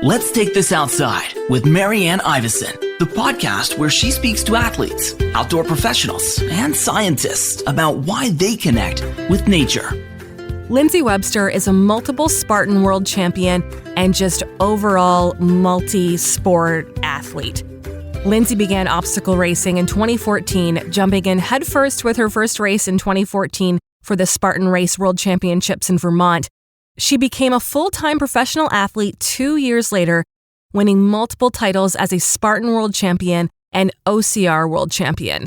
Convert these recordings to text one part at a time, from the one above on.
Let's Take This Outside with Marianne Iveson, the podcast where she speaks to athletes, outdoor professionals, and scientists about why they connect with nature. Lindsay Webster is a multiple Spartan World Champion and just overall multi-sport athlete. Lindsay began obstacle racing in 2014, jumping in headfirst with her first race in 2014 for the Spartan Race World Championships in Vermont. She became a full-time professional athlete 2 years later, winning multiple titles as a Spartan World Champion and OCR World Champion.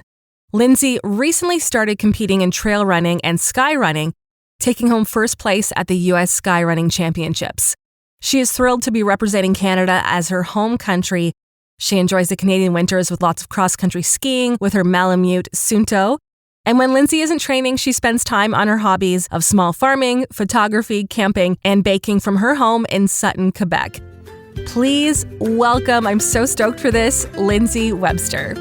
Lindsay recently started competing in trail running and skyrunning, taking home first place at the US SkyRunning Championships. She is thrilled to be representing Canada as her home country. She enjoys the Canadian winters with lots of cross-country skiing with her malamute, Suunto. And when Lindsay isn't training, she spends time on her hobbies of small farming, photography, camping, and baking from her home in Sutton, Quebec. Please welcome, I'm so stoked for this, Lindsay Webster.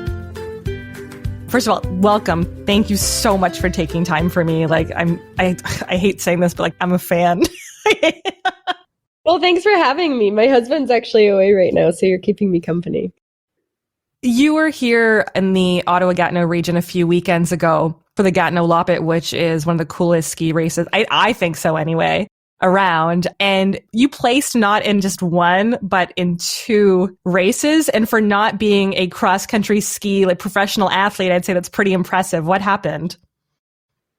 First of all, welcome. Thank you so much for taking time for me. I hate saying this, but I'm a fan. Well, thanks for having me. My husband's actually away right now, so you're keeping me company. You were here in the Ottawa-Gatineau region a few weekends ago for the Gatineau Loppet, which is one of the coolest ski races, I think so anyway, around. And you placed not in just one, but in 2 races. And for not being a cross-country ski professional athlete, I'd say that's pretty impressive. What happened?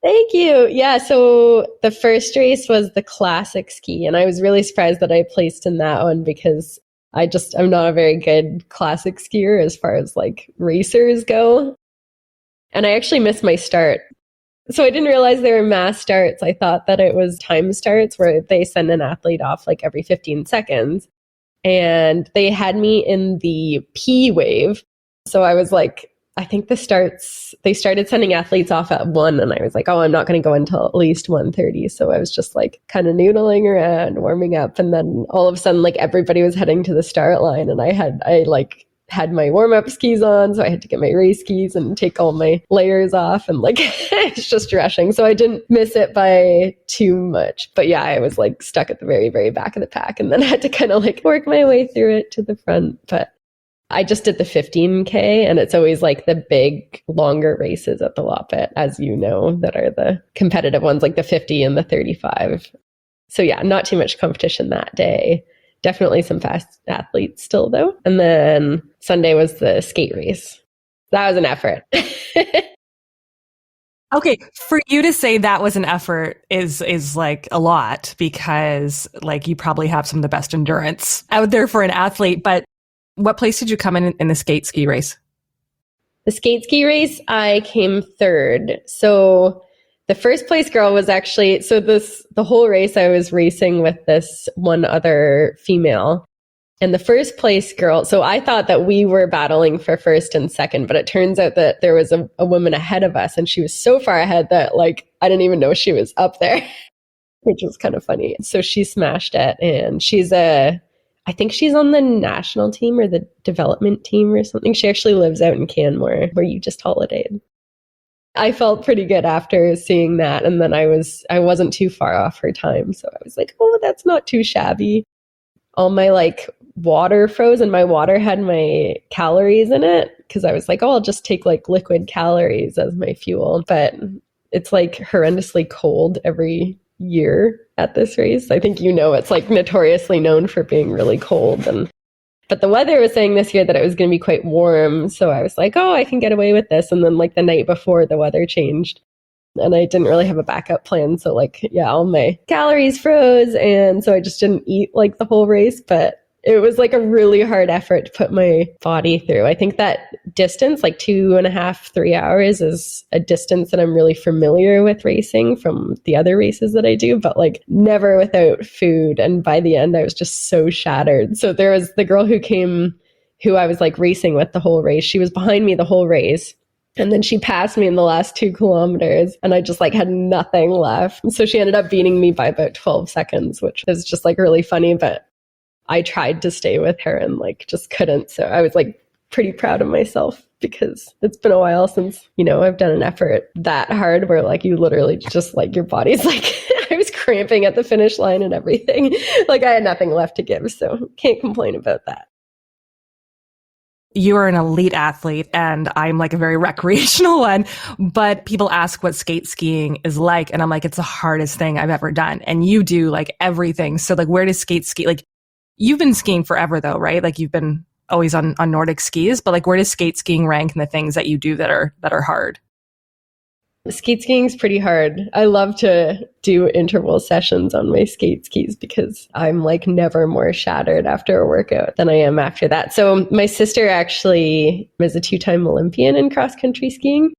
Thank you. Yeah, so the first race was the classic ski, and I was really surprised that I placed in that one because I'm not a very good classic skier as far as racers go. And I actually missed my start. So I didn't realize they were mass starts. I thought that it was time starts where they send an athlete off every 15 seconds. And they had me in the P wave. So I was I think they started sending athletes off at 1, and I was oh, I'm not going to go until at least 1:30. So I was just kind of noodling around, warming up, and then all of a sudden, everybody was heading to the start line, and I had my warm-up skis on, so I had to get my race skis and take all my layers off, and it's just rushing. So I didn't miss it by too much. But yeah, I was stuck at the very, very back of the pack, and then I had to kind of work my way through it to the front. But I just did the 15K, and it's always the big, longer races at the Loppet, as you know, that are the competitive ones, the 50 and the 35. So yeah, not too much competition that day. Definitely some fast athletes still, though. And then Sunday was the skate race. That was an effort. Okay, for you to say that was an effort is a lot because you probably have some of the best endurance out there for an athlete. But what place did you come in the skate ski race? The skate ski race, I came 3rd. So the first place girl was actually, the whole race I was racing with this one other female. And the first place girl, so I thought that we were battling for first and second, but it turns out that there was a woman ahead of us, and she was so far ahead that I didn't even know she was up there, which was kind of funny. So she smashed it, and I think she's on the national team or the development team or something. She actually lives out in Canmore, where you just holidayed. I felt pretty good after seeing that. And then I wasn't too far off her time. So I was oh, that's not too shabby. All my water froze, and my water had my calories in it. Cause I was oh, I'll just take liquid calories as my fuel. But it's horrendously cold every year at this race. I think it's notoriously known for being really cold, but the weather was saying this year that it was going to be quite warm, so I was oh, I can get away with this. And then the night before, the weather changed, and I didn't really have a backup plan, so all my calories froze, and so I just didn't eat the whole race. But it was a really hard effort to put my body through. I think that distance, 2.5, 3 hours, is a distance that I'm really familiar with racing from the other races that I do, but never without food. And by the end, I was just so shattered. So there was the girl who I was racing with the whole race. She was behind me the whole race. And then she passed me in the last 2 kilometers, and I just had nothing left. So she ended up beating me by about 12 seconds, which was just really funny, but I tried to stay with her and just couldn't. So I was pretty proud of myself because it's been a while since, I've done an effort that hard where you literally just your body's I was cramping at the finish line and everything. Like I had nothing left to give, so can't complain about that. You are an elite athlete and I'm like a very recreational one, but people ask what skate skiing is like. And I'm like, it's the hardest thing I've ever done. And you do like everything. So like, where does skate ski? Like you've been skiing forever though, right? Like you've been always on Nordic skis, but like where does skate skiing rank in the things that you do that are hard? Skate skiing is pretty hard. I love to do interval sessions on my skate skis because I'm like never more shattered after a workout than I am after that. So my sister actually was a 2-time Olympian in cross country skiing.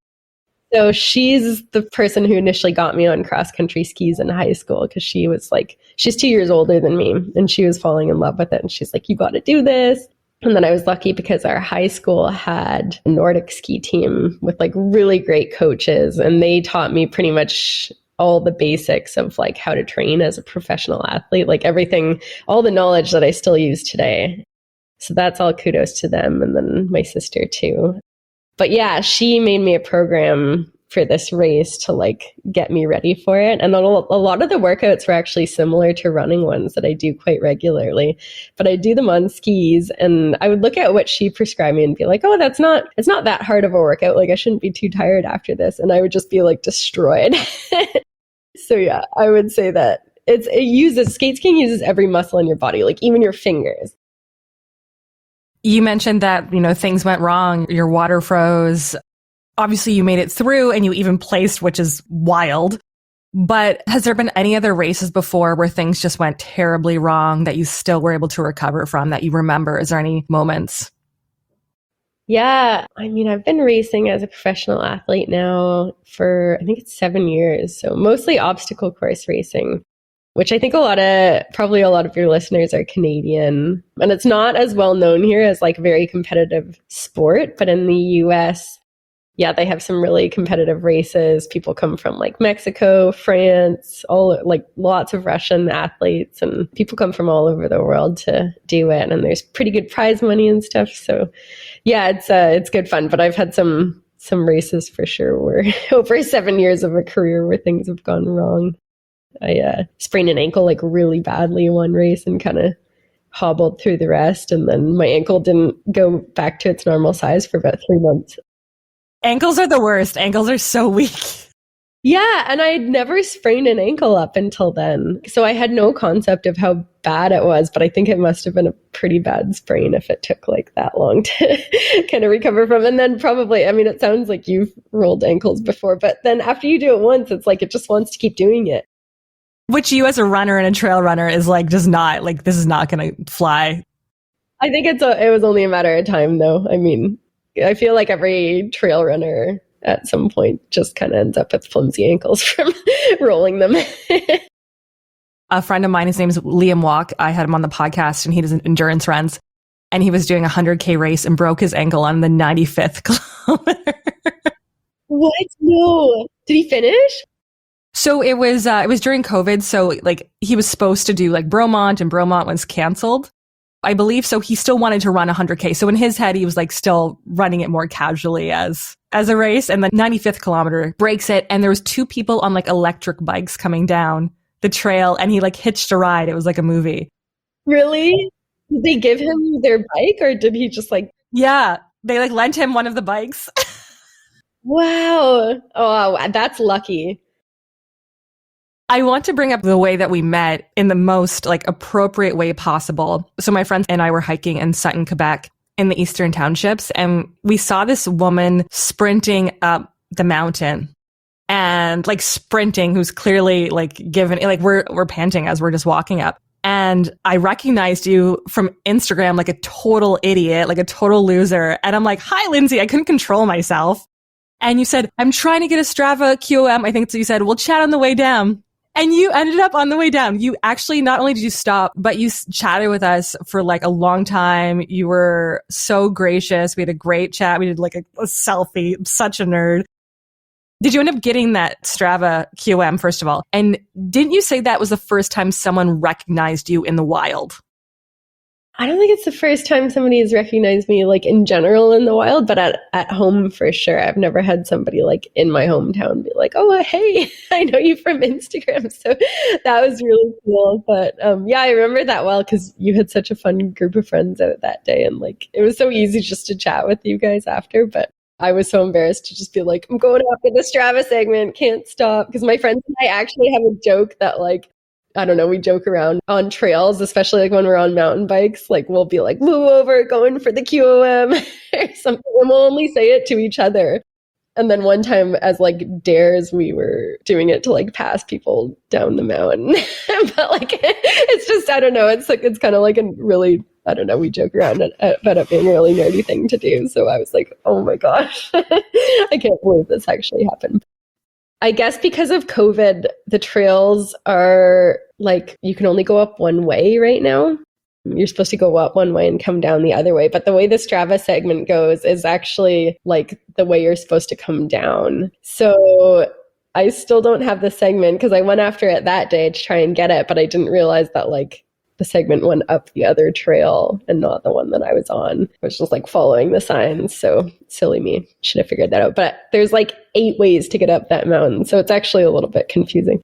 So she's the person who initially got me on cross country skis in high school because she was like, she's 2 years older than me and she was falling in love with it. And she's like, you got to do this. And then I was lucky because our high school had a Nordic ski team with like really great coaches. And they taught me pretty much all the basics of like how to train as a professional athlete, like everything, all the knowledge that I still use today. So that's all kudos to them. And then my sister too. But yeah, she made me a program for this race to like get me ready for it. And a lot of the workouts were actually similar to running ones that I do quite regularly, but I do them on skis. And I would look at what she prescribed me and be like, oh, it's not that hard of a workout. Like I shouldn't be too tired after this. And I would just be like destroyed. So yeah, I would say that skate skiing uses every muscle in your body, like even your fingers. You mentioned that, things went wrong. Your water froze. Obviously, you made it through and you even placed, which is wild. But has there been any other races before where things just went terribly wrong that you still were able to recover from that you remember? Is there any moments? Yeah. I mean, I've been racing as a professional athlete now for, I think it's 7 years. So mostly obstacle course racing, which I think probably a lot of your listeners are Canadian. And it's not as well known here as like very competitive sport, but in the US, yeah, they have some really competitive races. People come from like Mexico, France, lots of Russian athletes, and people come from all over the world to do it. And there's pretty good prize money and stuff. So yeah, it's good fun. But I've had some races for sure where over 7 years of a career where things have gone wrong. I sprained an ankle like really badly in one race and kind of hobbled through the rest. And then my ankle didn't go back to its normal size for about 3 months. Ankles are the worst. Ankles are so weak. Yeah, and I'd never sprained an ankle up until then. So I had no concept of how bad it was, but I think it must have been a pretty bad sprain if it took like that long to kind of recover from. And then probably, I mean, it sounds like you've rolled ankles before, but then after you do it once, it's like it just wants to keep doing it. Which you as a runner and a trail runner is like, does not, like, this is not going to fly. I think it was only a matter of time though. I mean, I feel like every trail runner at some point just kind of ends up with flimsy ankles from rolling them. A friend of mine, his name is Liam Walk. I had him on the podcast and he does endurance runs. And he was doing a 100K race and broke his ankle on the 95th kilometer. What? No. Did he finish? So it was during COVID. So like he was supposed to do like Vermont and Vermont was canceled, I believe. So he still wanted to run 100K. So in his head, he was like still running it more casually as a race. And the 95th kilometer breaks it. And there was 2 people on like electric bikes coming down the trail and he like hitched a ride. It was like a movie. Really? Did they give him their bike or did he just like... Yeah, they like lent him one of the bikes. Wow. Oh, that's lucky. I want to bring up the way that we met in the most like appropriate way possible. So my friends and I were hiking in Sutton, Quebec in the Eastern Townships, and we saw this woman sprinting up the mountain and like sprinting, who's clearly like we're panting as we're just walking up. And I recognized you from Instagram like a total idiot, like a total loser. And I'm like, hi, Lindsay, I couldn't control myself. And you said, I'm trying to get a Strava QOM. I think so. You said, we'll chat on the way down. And you ended up on the way down. You actually, not only did you stop, but you chatted with us for like a long time. You were so gracious. We had a great chat. We did like a selfie. I'm such a nerd. Did you end up getting that Strava QM, first of all? And didn't you say that was the first time someone recognized you in the wild? I don't think it's the first time somebody has recognized me like in general in the wild, but at home for sure. I've never had somebody like in my hometown be like, oh, hey, I know you from Instagram. So that was really cool. But yeah, I remember that well because you had such a fun group of friends out that day. And like, it was so easy just to chat with you guys after. But I was so embarrassed to just be like, I'm going after the Strava segment, can't stop. Because my friends and I actually have a joke that like, I don't know, we joke around on trails, especially like when we're on mountain bikes, like we'll be like, move over, going for the QOM or something. And we'll only say it to each other. And then one time as like dares, we were doing it to like pass people down the mountain. But like, it's just, I don't know, it's like, it's kind of like a really, I don't know, we joke around about it being a really nerdy thing to do. So I was like, oh my gosh, I can't believe this actually happened. I guess because of COVID, the trails are like, you can only go up one way right now. You're supposed to go up one way and come down the other way. But the way the Strava segment goes is actually like the way you're supposed to come down. So I still don't have the segment because I went after it that day to try and get it. But I didn't realize that like the segment went up the other trail and not the one that I was on. I was just like following the signs. So silly me. Should have figured that out. But there's like 8 ways to get up that mountain. So it's actually a little bit confusing.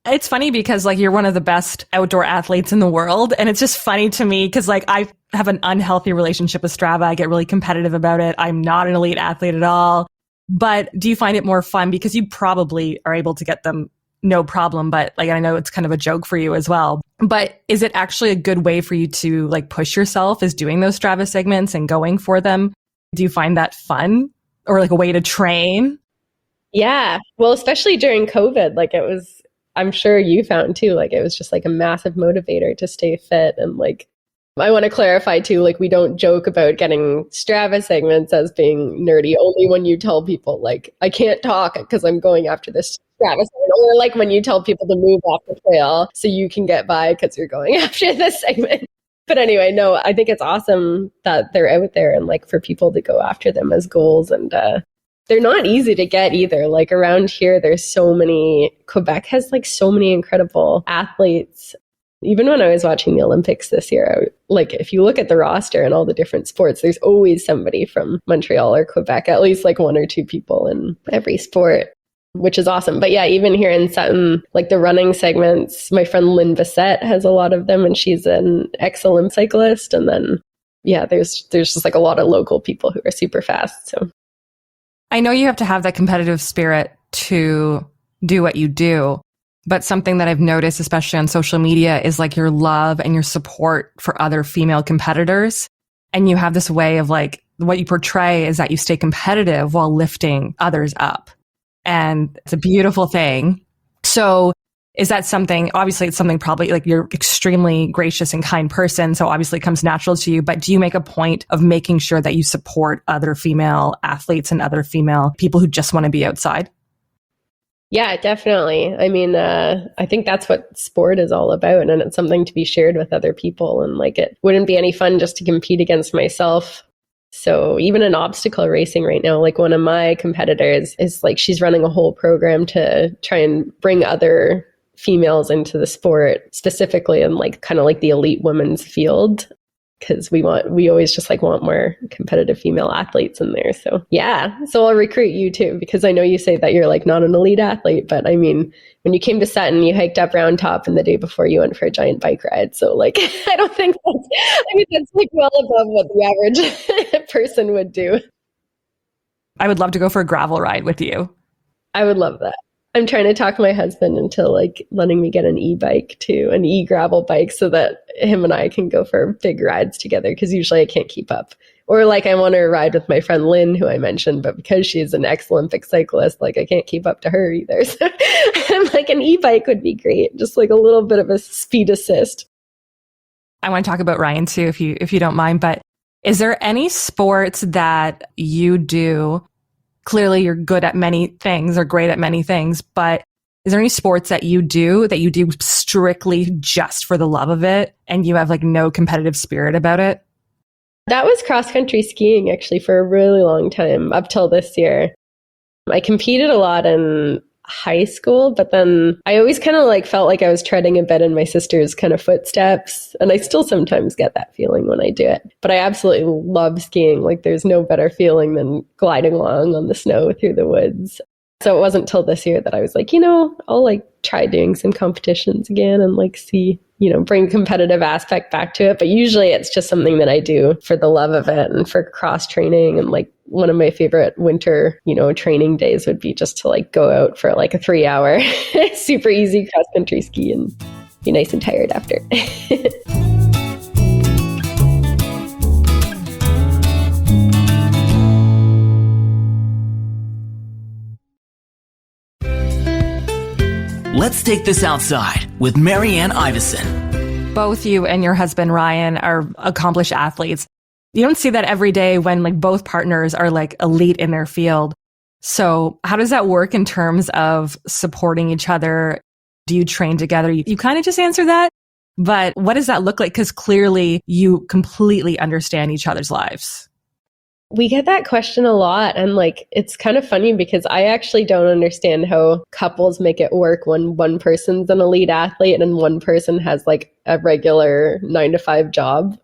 It's funny because like you're one of the best outdoor athletes in the world. And it's just funny to me because like I have an unhealthy relationship with Strava. I get really competitive about it. I'm not an elite athlete at all. But do you find it more fun because you probably are able to get them no problem, but like I know it's kind of a joke for you as well. But is it actually a good way for you to like push yourself is doing those Strava segments and going for them? Do you find that fun or like a way to train? Yeah. Well, especially during COVID, like it was, I'm sure you found too, like it was just like a massive motivator to stay fit. And like, I want to clarify too, like we don't joke about getting Strava segments as being nerdy only when you tell people like, I can't talk because I'm going after this Strava segment, or like when you tell people to move off the trail so you can get by because you're going after this segment. But anyway, no, I think it's awesome that they're out there and like for people to go after them as goals. And they're not easy to get either. Like around here, there's so many, Quebec has like so many incredible athletes. Even when I was watching the Olympics this year, like if you look at the roster and all the different sports, there's always somebody from Montreal or Quebec, at least like 1 or 2 people in every sport, which is awesome. But yeah, even here in Sutton, like the running segments, my friend Lynn Bissett has a lot of them and she's an excellent cyclist. And then, yeah, there's just like a lot of local people who are super fast. So I know you have to have that competitive spirit to do what you do. But something that I've noticed, especially on social media, is like your love and your support for other female competitors. And you have this way of like, what you portray is that you stay competitive while lifting others up. And it's a beautiful thing. So is that something, obviously it's something probably like you're extremely gracious and kind person. So obviously it comes natural to you, but do you make a point of making sure that you support other female athletes and other female people who just want to be outside? Yeah, definitely. I mean, I think that's what sport is all about. And it's something to be shared with other people. And like, it wouldn't be any fun just to compete against myself. So even in obstacle racing right now, like one of my competitors is like, she's running a whole program to try and bring other females into the sport, specifically in like kind of like the elite women's field. Because we always just like want more competitive female athletes in there. So yeah, so I'll recruit you too, because I know you say that you're like not an elite athlete, but I mean, when you came to Sutton, you hiked up Round Top, and the day before you went for a giant bike ride. So like, I don't think that's like well above what the average person would do. I would love to go for a gravel ride with you. I would love that. I'm trying to talk my husband into like letting me get an e-bike too, an e-gravel bike, so that him and I can go for big rides together, because usually I can't keep up. Or like I want to ride with my friend Lynn, who I mentioned, but because she's an ex-Olympic cyclist, like I can't keep up to her either. So I'm like, an e-bike would be great, just like a little bit of a speed assist. I want to talk about Ryan too, if you don't mind, but is there any sports that you do? Clearly you're good at many things or great at many things, but is there any sports that you do strictly just for the love of it and you have like no competitive spirit about it? That was cross-country skiing actually for a really long time, up till this year. I competed a lot in high school, but then I always kind of like felt like I was treading a bit in my sister's kind of footsteps. And I still sometimes get that feeling when I do it. But I absolutely love skiing. Like there's no better feeling than gliding along on the snow through the woods. So it wasn't till this year that I was like, I'll like try doing some competitions again and like see, bring competitive aspect back to it. But usually it's just something that I do for the love of it and for cross training. And like one of my favorite winter, training days would be just to like go out for like a 3-hour super easy cross country ski and be nice and tired after. Let's take this outside with Marianne Iveson. Both you and your husband, Ryan, are accomplished athletes. You don't see that every day when like both partners are like elite in their field. So how does that work in terms of supporting each other? Do you train together? You kind of just answer that. But what does that look like? Because clearly you completely understand each other's lives. We get that question a lot. And like, it's kind of funny because I actually don't understand how couples make it work when one person's an elite athlete and one person has like a regular 9-to-5 job.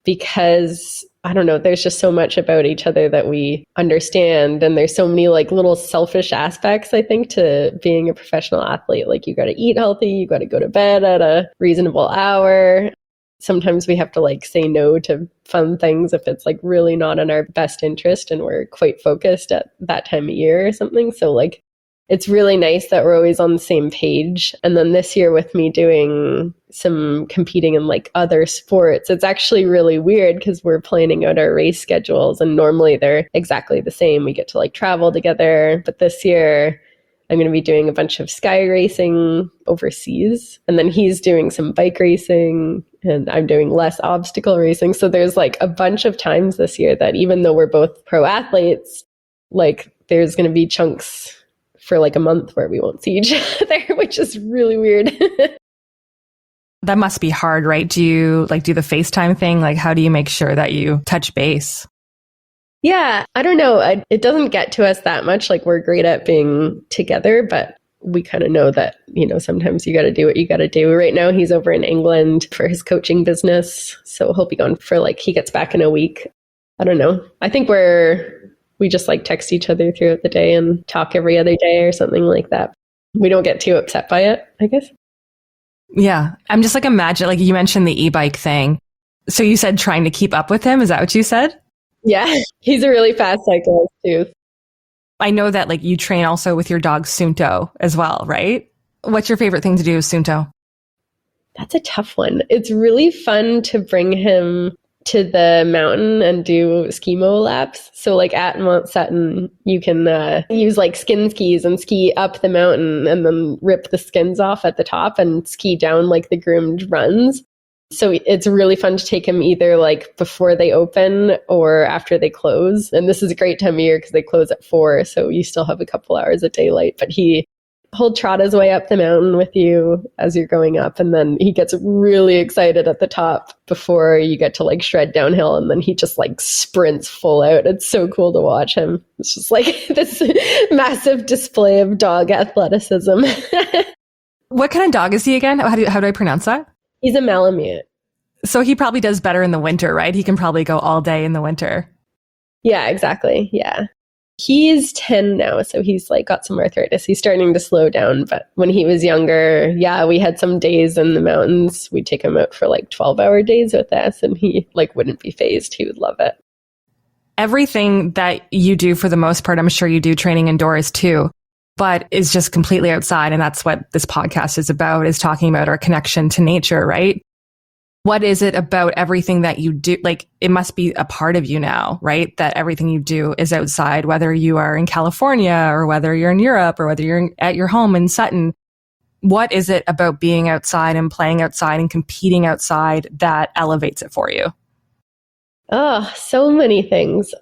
Because I don't know, there's just so much about each other that we understand. And there's so many like little selfish aspects, I think, to being a professional athlete. Like you got to eat healthy, you got to go to bed at a reasonable hour. Sometimes we have to like say no to fun things if it's like really not in our best interest and we're quite focused at that time of year or something. So like, it's really nice that we're always on the same page. And then this year with me doing some competing in like other sports, it's actually really weird because we're planning out our race schedules and normally they're exactly the same. We get to like travel together. But this year I'm going to be doing a bunch of sky racing overseas. And then he's doing some bike racing and I'm doing less obstacle racing. So there's like a bunch of times this year that even though we're both pro athletes, like there's going to be chunks for like a month where we won't see each other, which is really weird. That must be hard, right? Do you like do the FaceTime thing? Like how do you make sure that you touch base? Yeah, I don't know. It doesn't get to us that much. Like we're great at being together, but we kind of know that, sometimes you got to do what you got to do. Right now he's over in England for his coaching business. So he'll be gone for like, he gets back in a week. I don't know. I think we just like text each other throughout the day and talk every other day or something like that. We don't get too upset by it, I guess. Yeah. I'm just like, imagine, like you mentioned the e-bike thing. So you said trying to keep up with him. Is that what you said? Yeah. He's a really fast cyclist too. I know that like you train also with your dog Suunto as well, right? What's your favorite thing to do with Suunto? That's a tough one. It's really fun to bring him to the mountain and do skimo laps. So like at Mount Sutton, you can use like skin skis and ski up the mountain and then rip the skins off at the top and ski down like the groomed runs. So it's really fun to take him either like before they open or after they close. And this is a great time of year because they close at 4. So you still have a couple hours of daylight, but he'll trot his way up the mountain with you as you're going up. And then he gets really excited at the top before you get to like shred downhill. And then he just like sprints full out. It's so cool to watch him. It's just like this massive display of dog athleticism. What kind of dog is he again? How do I pronounce that? He's a malamute. So he probably does better in the winter, right? He can probably go all day in the winter. Yeah, exactly. Yeah. He's 10 now, so he's like got some arthritis. He's starting to slow down. But when he was younger, yeah, we had some days in the mountains. We'd take him out for like 12-hour days with us and he like wouldn't be phased. He would love it. Everything that you do for the most part, I'm sure you do training indoors too, but is just completely outside. And that's what this podcast is about, is talking about our connection to nature, right? What is it about everything that you do? Like, it must be a part of you now, right? That everything you do is outside, whether you are in California or whether you're in Europe or whether you're at your home in Sutton. What is it about being outside and playing outside and competing outside that elevates it for you? Oh, so many things.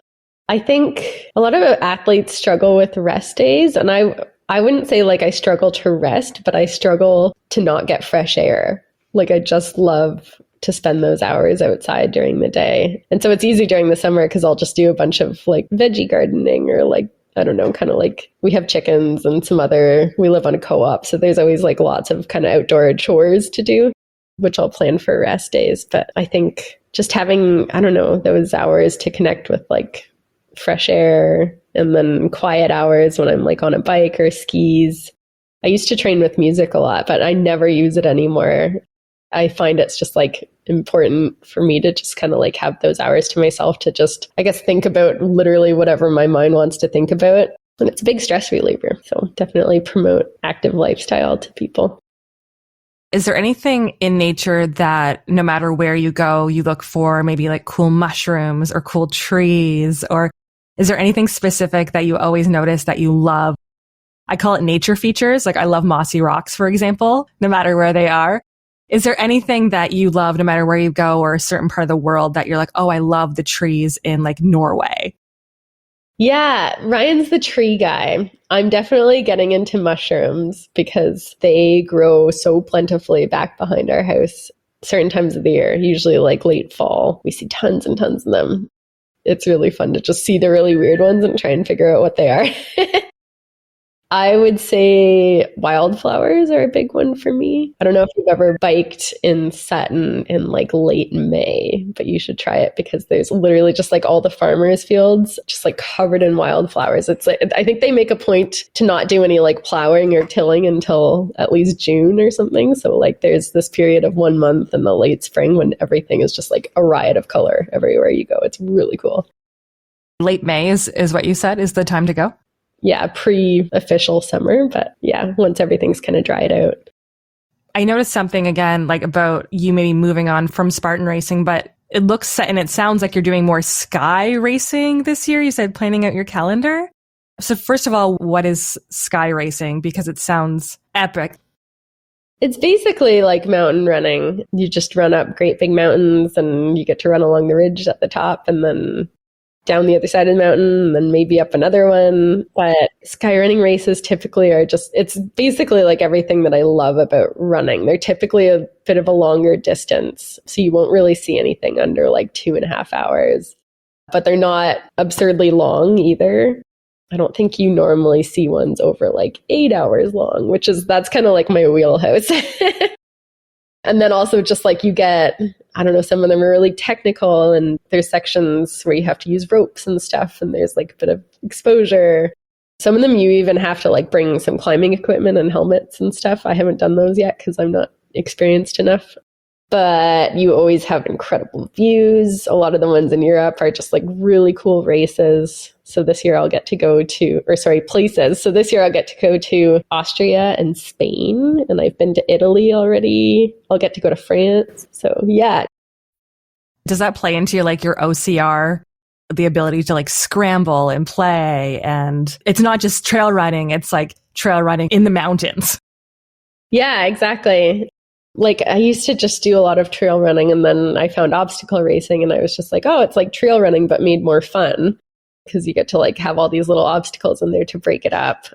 I think a lot of athletes struggle with rest days. And I wouldn't say like I struggle to rest, but I struggle to not get fresh air. Like I just love to spend those hours outside during the day. And so it's easy during the summer because I'll just do a bunch of like veggie gardening or like I don't know, kind of like we have chickens and we live on a co-op. So there's always like lots of kind of outdoor chores to do, which I'll plan for rest days. But I think just having, I don't know, those hours to connect with like fresh air and then quiet hours when I'm like on a bike or skis. I used to train with music a lot, but I never use it anymore. I find it's just like important for me to just kind of like have those hours to myself to just, I guess, think about literally whatever my mind wants to think about. And it's a big stress reliever. So definitely promote active lifestyle to people. Is there anything in nature that no matter where you go, you look for maybe like cool mushrooms or cool trees? Or is there anything specific that you always notice that you love? I call it nature features. Like I love mossy rocks, for example, no matter where they are. Is there anything that you love no matter where you go or a certain part of the world that you're like, oh, I love the trees in like Norway? Yeah, Ryan's the tree guy. I'm definitely getting into mushrooms because they grow so plentifully back behind our house certain times of the year, usually like late fall. We see tons and tons of them. It's really fun to just see the really weird ones and try and figure out what they are. I would say wildflowers are a big one for me. I don't know if you've ever biked in Sutton in like late May, but you should try it because there's literally just like all the farmers' fields just like covered in wildflowers. It's like, I think they make a point to not do any like plowing or tilling until at least June or something. So like there's this period of 1 month in the late spring when everything is just like a riot of color everywhere you go. It's really cool. Late May is what you said is the time to go? Yeah, pre-official summer, but yeah, once everything's kind of dried out. I noticed something again, like about you maybe moving on from Spartan racing, but it looks and it sounds like you're doing more sky racing this year. You said planning out your calendar. So first of all, what is sky racing? Because it sounds epic. It's basically like mountain running. You just run up great big mountains and you get to run along the ridge at the top and then down the other side of the mountain, and then maybe up another one. But skyrunning races typically are just, it's basically like everything that I love about running. They're typically a bit of a longer distance, so you won't really see anything under like 2.5 hours. But they're not absurdly long either. I don't think you normally see ones over like 8 hours long, that's kind of like my wheelhouse. And then also just like you get, I don't know, some of them are really technical and there's sections where you have to use ropes and stuff and there's like a bit of exposure. Some of them you even have to like bring some climbing equipment and helmets and stuff. I haven't done those yet because I'm not experienced enough. But you always have incredible views. A lot of the ones in Europe are just like really cool races. So this year I'll get to go to, places. So this year I'll get to go to Austria and Spain. And I've been to Italy already. I'll get to go to France. So yeah. Does that play into your OCR, the ability to like scramble and play? And it's not just trail running. It's like trail running in the mountains. Yeah, exactly. Like I used to just do a lot of trail running and then I found obstacle racing and I was just like, oh, it's like trail running, but made more fun because you get to like have all these little obstacles in there to break it up.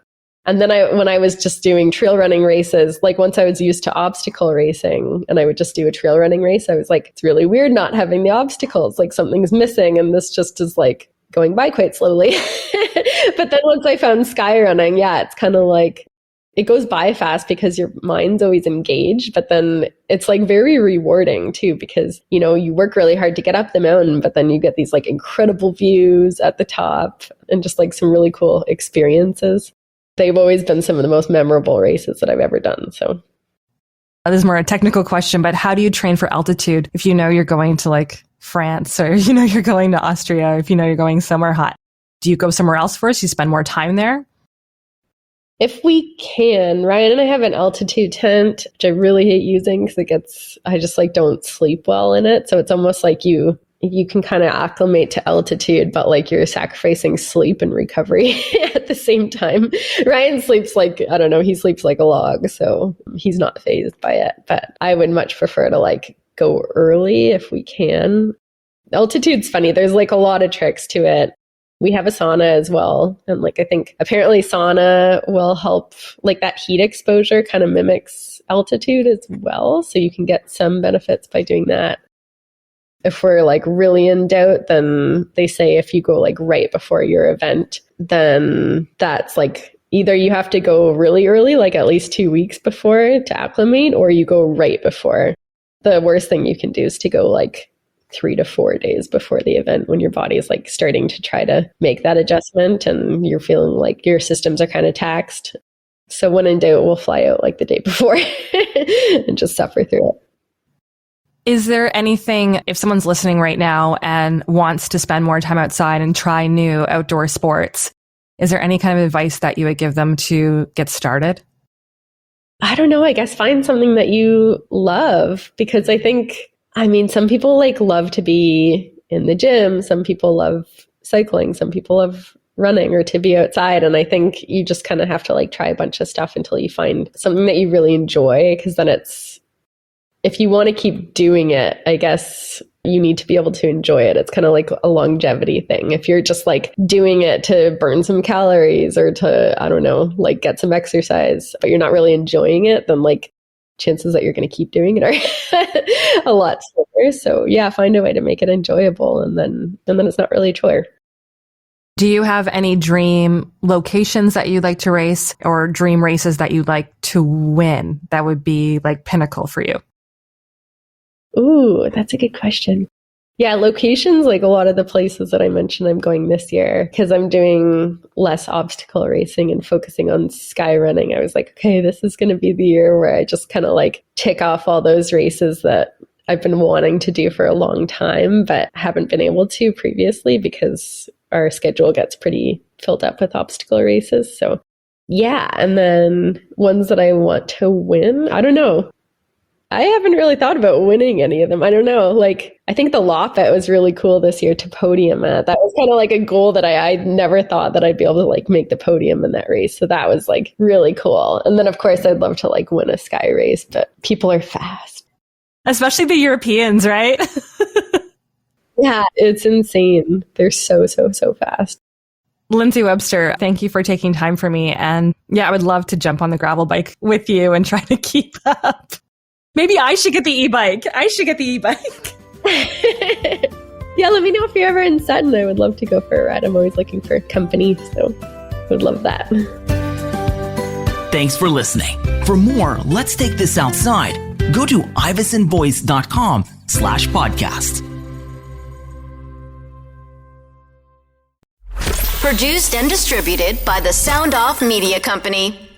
And then when I was just doing trail running races, like once I was used to obstacle racing and I would just do a trail running race, I was like, it's really weird not having the obstacles, like something's missing. And this just is like going by quite slowly. But then once I found skyrunning, yeah, it's kind of like, it goes by fast because your mind's always engaged, but then it's like very rewarding too because, you know, you work really hard to get up the mountain, but then you get these like incredible views at the top and just like some really cool experiences. They've always been some of the most memorable races that I've ever done. So this is more a technical question, but how do you train for altitude if you know you're going to like France or you know you're going to Austria or if you know you're going somewhere hot? Do you go somewhere else first? You spend more time there? If we can, Ryan and I have an altitude tent, which I really hate using because I just like don't sleep well in it. So it's almost like you can kind of acclimate to altitude, but like you're sacrificing sleep and recovery at the same time. Ryan sleeps like, I don't know, he sleeps like a log. So he's not fazed by it, but I would much prefer to like go early if we can. Altitude's funny. There's like a lot of tricks to it. We have a sauna as well. And like, I think apparently sauna will help, like that heat exposure kind of mimics altitude as well. So you can get some benefits by doing that. If we're like really in doubt, then they say if you go like right before your event, then that's like either you have to go really early, like at least 2 weeks before to acclimate, or you go right before. The worst thing you can do is to go like 3 to 4 days before the event when your body is like starting to try to make that adjustment and you're feeling like your systems are kind of taxed. So when in doubt, we'll fly out like the day before and just suffer through it. Is there anything, if someone's listening right now and wants to spend more time outside and try new outdoor sports, is there any kind of advice that you would give them to get started? I don't know. I guess find something that you love, because I think, some people like love to be in the gym. Some people love cycling. Some people love running or to be outside. And I think you just kind of have to like try a bunch of stuff until you find something that you really enjoy. Because then if you want to keep doing it, I guess you need to be able to enjoy it. It's kind of like a longevity thing. If you're just like doing it to burn some calories or to, I don't know, like get some exercise, but you're not really enjoying it, then like chances that you're going to keep doing it are a lot smaller. So yeah, find a way to make it enjoyable, and then it's not really a chore. Do you have any dream locations that you'd like to race, or dream races that you'd like to win that would be like pinnacle for you? Ooh, that's a good question. Yeah, locations, like a lot of the places that I mentioned I'm going this year, because I'm doing less obstacle racing and focusing on skyrunning. I was like, okay, this is going to be the year where I just kind of like tick off all those races that I've been wanting to do for a long time, but haven't been able to previously because our schedule gets pretty filled up with obstacle races. So yeah, and then ones that I want to win, I don't know. I haven't really thought about winning any of them. I don't know. Like, I think the Loppet was really cool this year to podium at. That was kind of like a goal that I never thought that I'd be able to like make the podium in that race. So that was like really cool. And then of course I'd love to like win a sky race, but people are fast. Especially the Europeans, right? Yeah, it's insane. They're so fast. Lindsay Webster, thank you for taking time for me. And yeah, I would love to jump on the gravel bike with you and try to keep up. Maybe I should get the e-bike. Yeah, let me know if you're ever in Sutton. I would love to go for a ride. I'm always looking for company, so I would love that. Thanks for listening. For more Let's Take This Outside, go to ivisonvoice.com/podcast. Produced and distributed by the Sound Off Media Company.